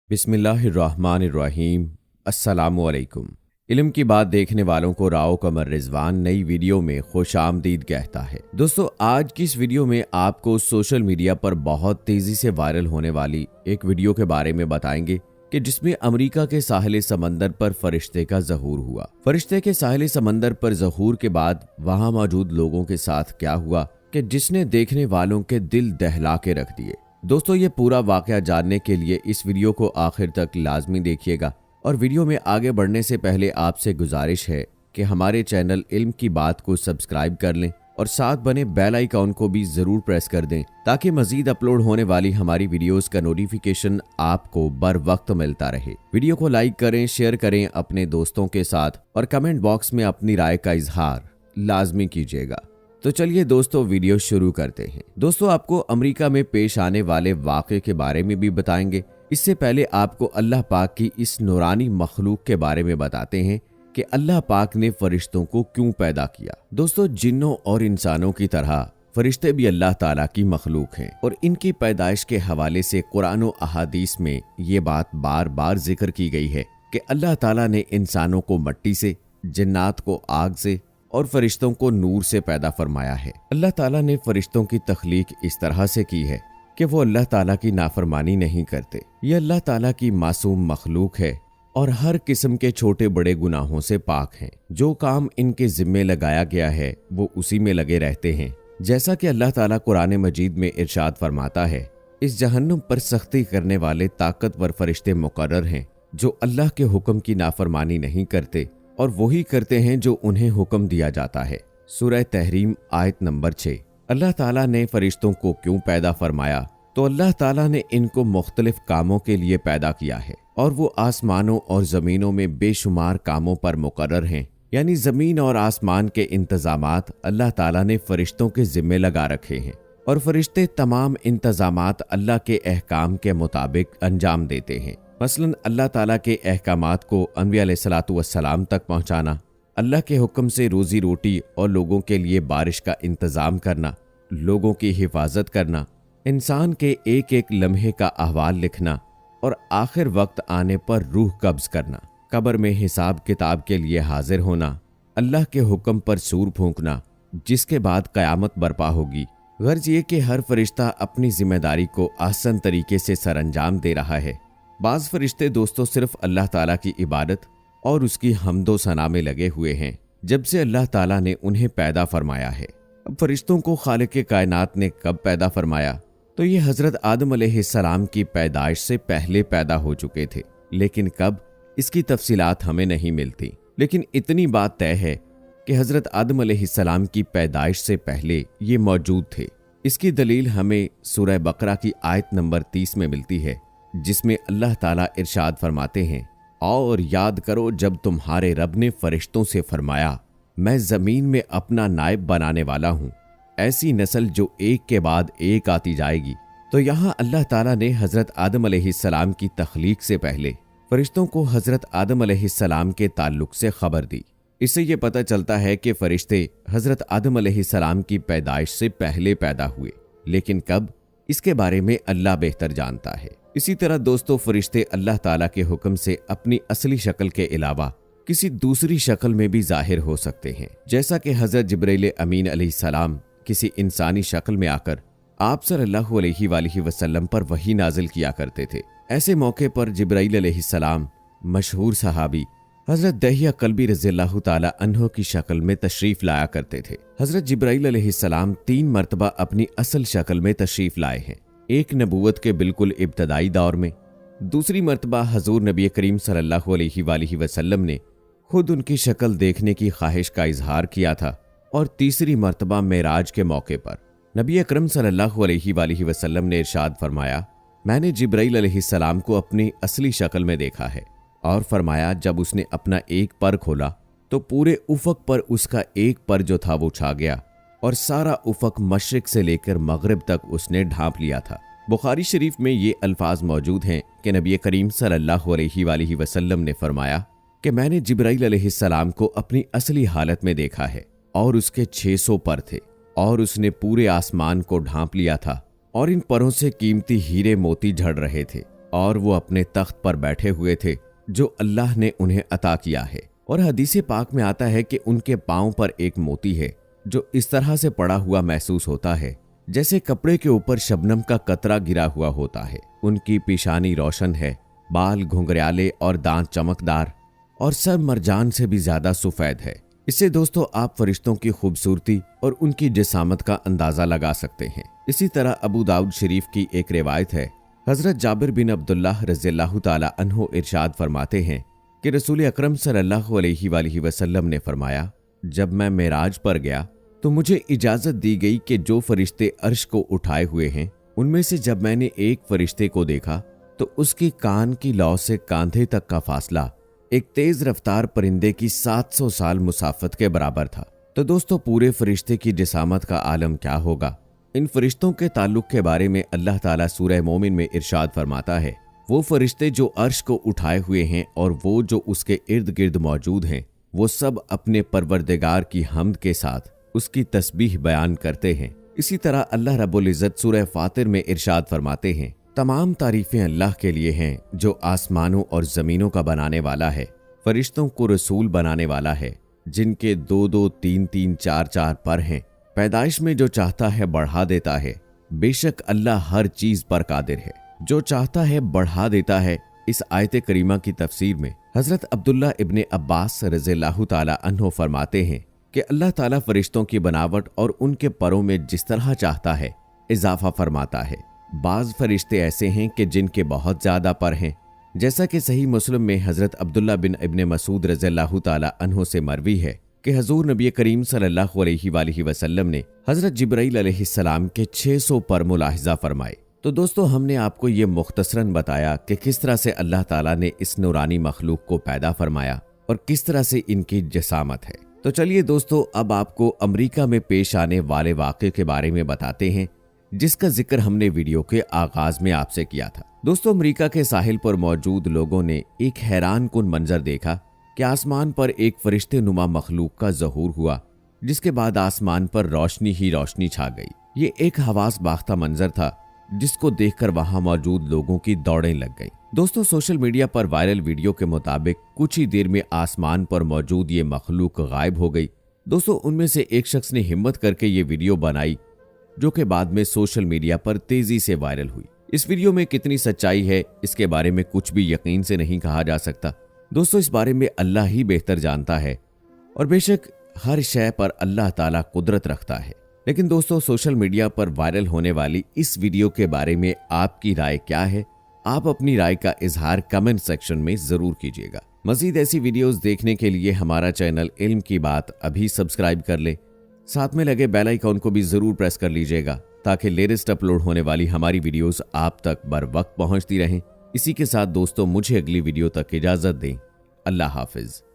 बिस्मिल्लाहिर्रहमानिर्रहीम। अस्सलामुअलैकुम। इल्म की बात देखने वालों को राव कमर रिजवान नई वीडियो में खुश आमदीद कहता है। दोस्तों, आज की इस वीडियो में आपको सोशल मीडिया पर बहुत तेजी से वायरल होने वाली एक वीडियो के बारे में बताएंगे कि जिसमें अमेरिका के साहिल समंदर पर फरिश्ते का ज़हूर हुआ। फरिश्ते के साहिल समंदर पर ज़हूर के बाद वहां मौजूद लोगों के साथ क्या हुआ कि जिसने देखने वालों के दिल दहला के रख दिए। दोस्तों, ये पूरा वाकया जानने के लिए इस वीडियो को आखिर तक लाजमी देखिएगा। और वीडियो में आगे बढ़ने से पहले आपसे गुजारिश है कि हमारे चैनल इल्म की बात को सब्सक्राइब कर लें और साथ बने बेल आइकॉन को भी जरूर प्रेस कर दें ताकि मजीद अपलोड होने वाली हमारी वीडियोस का नोटिफिकेशन आपको बर वक्त मिलता रहे। वीडियो को लाइक करें, शेयर करें अपने दोस्तों के साथ और कमेंट बॉक्स में अपनी राय का इजहार लाजमी कीजिएगा। तो चलिए दोस्तों, वीडियो शुरू करते हैं। दोस्तों, आपको अमेरिका में पेश आने वाले वाक़े के बारे में भी बताएंगे। इससे पहले आपको अल्लाह पाक की इस नूरानी मखलूक के बारे में बताते हैं कि अल्लाह पाक ने फरिश्तों को क्यों पैदा किया। दोस्तों, जिन्नों और इंसानों की तरह फरिश्ते भी अल्लाह ताला की मखलूक हैं और इनकी पैदाइश के हवाले से कुरान और अहादीस में ये बात बार बार जिक्र की गई है कि अल्लाह ताला ने इंसानों को मट्टी से, जिन्नात को आग से और फरिश्तों को नूर से पैदा फरमाया है। अल्लाह ताला ने फरिश्तों की तख्लीक इस तरह से की है कि वो अल्लाह ताला की नाफरमानी नहीं करते। ये अल्लाह ताला की मासूम मखलूक है और हर किस्म के छोटे बड़े गुनाहों से पाक हैं। जो काम इनके जिम्मे लगाया गया है वो उसी में लगे रहते हैं। जैसा कि अल्लाह ताला कुरान मजीद में इरशाद फरमाता है, इस जहन्नुम पर सख्ती करने वाले ताकतवर फरिश्ते मुकर्रर हैं जो अल्लाह के हुक्म की नाफरमानी नहीं करते और वही करते हैं जो उन्हें हुक्म दिया जाता है। सूरह तहरीम आयत नंबर 6। अल्लाह ताला ने फरिश्तों को क्यों पैदा फरमाया? तो अल्लाह ताला ने इनको मुख्तलिफ कामों के लिए पैदा किया है और वो आसमानों और जमीनों में बेशुमार कामों पर मुकर्रर हैं। यानी जमीन और आसमान के इंतजामात अल्लाह ताला ने फरिश्तों के जिम्मे लगा रखे हैं और फरिश्ते तमाम इंतजामात अल्लाह के अहकाम के मुताबिक अंजाम देते हैं। मसलन अल्लाह ताला के अहकामात को अंबिया अलैहिस्सलातु वस्सलाम तक पहुँचाना, अल्लाह के हुक्म से रोजी रोटी और लोगों के लिए बारिश का इंतज़ाम करना, लोगों की हिफाजत करना, इंसान के एक एक लम्हे का अहवाल लिखना और आखिर वक्त आने पर रूह कब्ज करना, कब्र में हिसाब किताब के लिए हाजिर होना, अल्लाह के हुक्म पर सूर फूंकना जिसके बाद क़यामत बर्पा होगी। गर्ज ये कि हर फरिश्ता अपनी जिम्मेदारी को आसान तरीके से सरअंजाम दे रहा है। बाज़ फरिश्ते दोस्तों सिर्फ अल्लाह ताला की इबादत और उसकी हम्दो सना में लगे हुए हैं जब से अल्लाह ताला ने उन्हें पैदा फरमाया है। अब फरिश्तों को खालिक कायनात ने कब पैदा फरमाया? तो ये हज़रत आदम अलैहिस्सलाम की पैदाइश से पहले पैदा हो चुके थे, लेकिन कब, इसकी तफसीलात हमें नहीं मिलती। लेकिन इतनी बात तय है कि हज़रत आदम अलैहिस्सलाम की पैदाइश से पहले ये मौजूद थे। इसकी दलील हमें सूरह बकरा की आयत नंबर 30 में मिलती है जिसमें अल्लाह ताला इरशाद फरमाते हैं, और याद करो जब तुम्हारे रब ने फरिश्तों से फरमाया, मैं जमीन में अपना नायब बनाने वाला हूँ, ऐसी नस्ल जो एक के बाद एक आती जाएगी। तो यहाँ अल्लाह ताला ने हज़रत आदम अलैहिस्सलाम की तख्लीक से पहले फरिश्तों को हज़रत आदम अलैहिस्सलाम के ताल्लुक से खबर दी। इससे ये पता चलता है कि फरिश्ते हज़रत आदम अलैहिस्सलाम की पैदाइश से पहले पैदा हुए, लेकिन कब, इसके बारे में अल्लाह बेहतर जानता है। इसी तरह दोस्तों, फरिश्ते अल्लाह ताला के हुक्म से अपनी असली शक्ल के अलावा किसी दूसरी शक्ल में भी जाहिर हो सकते हैं। जैसा कि हज़रत जिब्राइल अमीन अलैहिस्सलाम किसी इंसानी शक्ल में आकर आप सल्लल्लाहु अलैहि वसल्लम पर वही नाजिल किया करते थे। ऐसे मौके पर जिब्राइल अलैहिस्सलाम मशहूर सहाबी हज़रत दहिया कल्बी रज़ियल्लाहु ताला अन्हो की शक्ल में तशरीफ लाया करते थे। हज़रत जिब्राइल अलैहिस्सलाम 3 मरतबा अपनी असल शक्ल में तशरीफ लाए हैं। एक नबूवत के बिल्कुल इब्तदाई दौर में, दूसरी मरतबा हजूर नबी करीम सल्लल्लाहु अलैहि वसल्लम ने खुद उनकी शक्ल देखने की ख्वाहिश का इजहार किया था, और तीसरी मरतबा मेराज के मौके पर नबी अकरम सल्लल्लाहु अलैहि वसल्लम ने इरशाद फरमाया, मैंने जिब्राइल अलैहिस्सलाम को अपनी असली शक्ल में देखा है। और फरमाया, जब उसने अपना एक पर खोला तो पूरे उफक पर उसका एक पर जो था वो छा गया और सारा उफक मशरिक से लेकर मगरिब तक उसने ढांप लिया था। बुखारी शरीफ में ये अल्फाज मौजूद हैं कि नबी करीम सल्लल्लाहु अलैहि वसल्लम ने फरमाया कि मैंने जिब्राइल अलैहिस्सलाम को अपनी असली हालत में देखा है और उसके 600 पर थे और उसने पूरे आसमान को ढांप लिया था और इन परों से कीमती हीरे मोती झड़ रहे थे और वो अपने तख्त पर बैठे हुए थे जो अल्लाह ने उन्हें अता किया है। और हदीस पाक में आता है कि उनके पांव पर एक मोती है जो इस तरह से पड़ा हुआ महसूस होता है जैसे कपड़े के ऊपर शबनम का कतरा गिरा हुआ होता है। उनकी पेशानी रोशन है, बाल घुंघराले और दांत चमकदार और सर मरजान से भी ज्यादा सफेद है। इससे दोस्तों आप फरिश्तों की खूबसूरती और उनकी जिसामत का अंदाजा लगा सकते हैं। इसी तरह अबू दाऊद शरीफ की एक रिवायत है, हजरत जाबिर बिन अब्दुल्लाह रज़ियल्लाहु ताला अन्हु इरशाद फरमाते हैं कि रसूल अकरम सल्लल्लाहु अलैहि वसल्लम ने फरमाया, जब मैं मेराज पर गया तो मुझे इजाजत दी गई कि जो फरिश्ते अर्श को उठाए हुए हैं उनमें से जब मैंने एक फरिश्ते को देखा तो उसकी कान की लौ से कांधे तक का फासला एक तेज रफ्तार परिंदे की 700 साल मुसाफत के बराबर था। तो दोस्तों पूरे फरिश्ते की जिसामत का आलम क्या होगा। इन फरिश्तों के ताल्लुक के बारे में अल्लाह ताला सूरह मोमिन में इरशाद फरमाता है, वो फरिश्ते जो अर्श को उठाए हुए हैं और वो जो उसके इर्द गिर्द मौजूद हैं, वो सब अपने परवरदिगार की हम्द के साथ उसकी तस्बीह बयान करते हैं। इसी तरह अल्लाह रब्बुल इज्जत सूरह फातिर में इरशाद फरमाते हैं, तमाम तारीफें अल्लाह के लिए हैं जो आसमानों और जमीनों का बनाने वाला है, फरिश्तों को रसूल बनाने वाला है, जिनके 2-2, 3-3, 4-4 पर हैं। पैदाइश में जो चाहता है बढ़ा देता है, बेशक अल्लाह हर चीज पर कादिर है। जो चाहता है बढ़ा देता है। इस आयत करीमा की तफसीर में हजरत अब्दुल्ला इब्ने अब्बास रज़ियल्लाहु ताला अन्हु फरमाते हैं कि अल्लाह ताला फरिश्तों की बनावट और उनके परों में जिस तरह चाहता है इजाफा फरमाता है। बाज फरिश्ते ऐसे हैं कि जिनके बहुत ज्यादा पर हैं, जैसा कि सही मुस्लिम में हजरत अब्दुल्ला बिन इब्ने मसूद रज़ियल्लाहु ताला अन्हु से मरवी है कि हजूर नबी करीम सल्लल्लाहु अलैहि वसल्लम ने हजरत जिब्राईल अलैहिस्सलाम के 600 पर मुलाहिजा फरमाए। तो दोस्तों हमने आपको ये मुख्तसरन बताया कि किस तरह से अल्लाह ताला ने इस नूरानी मखलूक को पैदा फरमाया और किस तरह से इनकी जसामत है। तो चलिए दोस्तों अब आपको अमेरिका में पेश आने वाले वाक़े के बारे में बताते हैं जिसका जिक्र हमने वीडियो के आगाज में आपसे किया था। दोस्तों अमेरिका के साहिल पर मौजूद लोगों ने एक हैरान कुन मंजर देखा कि आसमान पर एक फरिश्ते नुमा मखलूक का ज़हूर हुआ, जिसके बाद आसमान पर रोशनी ही रोशनी छा गई। ये एक हवास बाख्ता मंजर था जिसको देखकर वहां मौजूद लोगों की दौड़ें लग गईं। दोस्तों सोशल मीडिया पर वायरल वीडियो के मुताबिक कुछ ही देर में आसमान पर मौजूद ये मखलूक गायब हो गई। दोस्तों उनमें से एक शख्स ने हिम्मत करके ये वीडियो बनाई जो कि बाद में सोशल मीडिया पर तेजी से वायरल हुई। इस वीडियो में कितनी सच्चाई है इसके बारे में कुछ भी यकीन से नहीं कहा जा सकता। दोस्तों इस बारे में अल्लाह ही बेहतर जानता है और बेशक हर शय पर अल्लाह ताला कुदरत रखता है। लेकिन दोस्तों सोशल मीडिया पर वायरल होने वाली इस वीडियो के बारे में आपकी राय क्या है? आप अपनी राय का इजहार कमेंट सेक्शन में जरूर कीजिएगा। मजीद ऐसी वीडियोस देखने के लिए हमारा चैनल इल्म की बात अभी सब्सक्राइब कर ले, साथ में लगे बेल आइकॉन को भी जरूर प्रेस कर लीजिएगा ताकि लेटेस्ट अपलोड होने वाली हमारी वीडियोस आप तक बर वक्त पहुंचती रहें। इसी के साथ दोस्तों मुझे अगली वीडियो तक इजाजत दें। अल्लाह हाफिज।